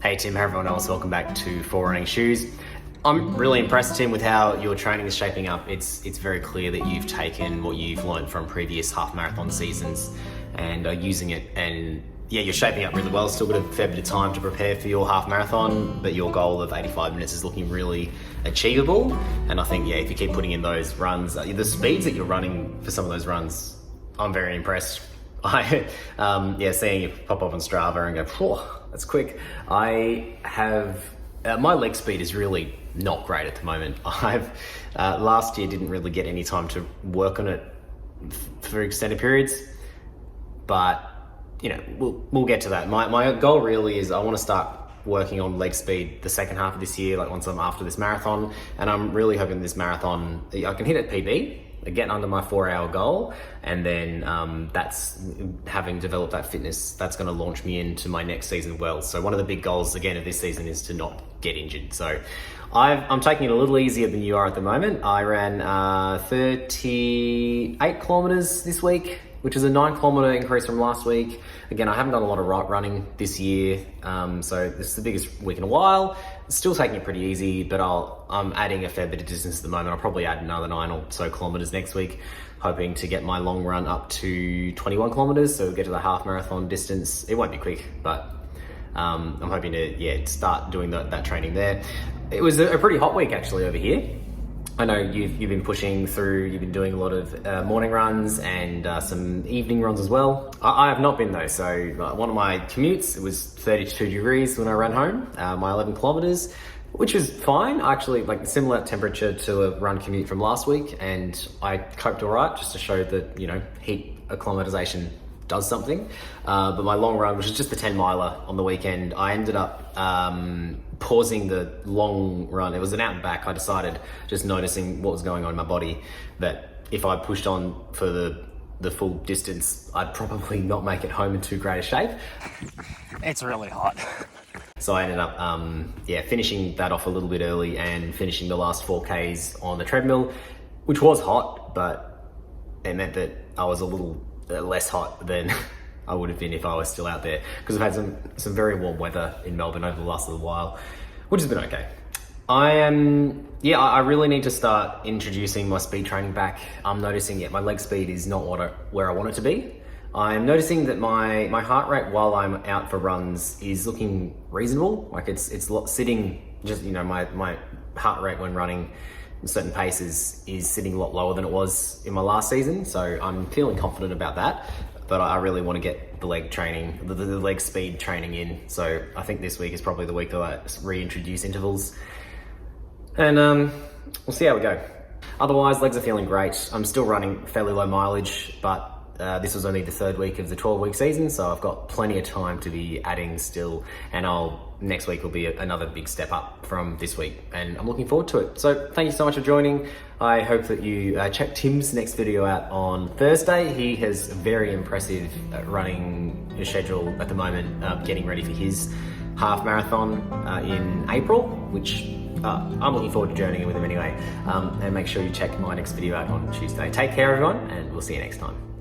Hey Tim, hey everyone else, welcome back to For Running Shoes. I'm really impressed, Tim, with how your training is shaping up. It's very clear that you've taken what you've learned from previous half marathon seasons and are using it, and yeah, you're shaping up really well. Still got a fair bit of time to prepare for your half marathon, but your goal of 85 minutes is looking really achievable. And I think, yeah, if you keep putting in those runs, the speeds that you're running for some of those runs, I'm very impressed. Seeing you pop up on Strava and go, whew, that's quick. I have, my leg speed is really not great at the moment. Last year didn't really get any time to work on it for extended periods, but you know, we'll get to that. My goal really is I want to start working on leg speed the second half of this year, like once I'm after this marathon, and I'm really hoping this marathon, I can hit at PB, get under my 4-hour goal, and then that's having developed that fitness, that's going to launch me into my next season well. So one of the big goals again of this season is to not get injured. So I'm taking it a little easier than you are at the moment. I ran 38 kilometers this week, which is a 9-kilometer increase from last week. Again, I haven't done a lot of running this year, so this is the biggest week in a while. Still taking it pretty easy, but I'm adding a fair bit of distance at the moment. I'll probably add another 9 or so kilometers next week, hoping to get my long run up to 21 kilometers, so we'll get to the half marathon distance. It won't be quick, but I'm hoping to start doing that training there. It was a pretty hot week actually over here. I know you've been pushing through, you've been doing a lot of morning runs and some evening runs as well. I have not been though, so one of my commutes, it was 32 degrees when I ran home, my 11 kilometers, which was fine. Actually, like similar temperature to a run commute from last week, and I coped all right, just to show that, you know, heat acclimatization does something. But my long run, which is just the 10 miler on the weekend, I ended up pausing the long run. It was an out and back. I decided, just noticing what was going on in my body, that if I pushed on for the full distance, I'd probably not make it home in too great a shape. It's really hot. So I ended up finishing that off a little bit early and finishing the last 4Ks on the treadmill, which was hot, but it meant that I was a little less hot than I would have been if I was still out there, because I've had some very warm weather in Melbourne over the last little while, which has been okay. I really need to start introducing my speed training back. I'm noticing my leg speed is not where I want it to be. I'm noticing that my heart rate while I'm out for runs is looking reasonable. Like it's sitting, just, you know, my heart rate when running certain paces is sitting a lot lower than it was in my last season. So I'm feeling confident about that, but I really want to get the leg training, the leg speed training in. So I think this week is probably the week that I reintroduce intervals, and we'll see how we go. Otherwise, legs are feeling great. I'm still running fairly low mileage, but this was only the 3rd week of the 12-week season, so I've got plenty of time to be adding still, and next week will be another big step up from this week, and I'm looking forward to it. So thank you so much for joining. I hope that you check Tim's next video out on Thursday. He has a very impressive running schedule at the moment, getting ready for his half marathon in April, which I'm looking forward to journeying with him anyway. And make sure you check my next video out on Tuesday. Take care everyone, and we'll see you next time.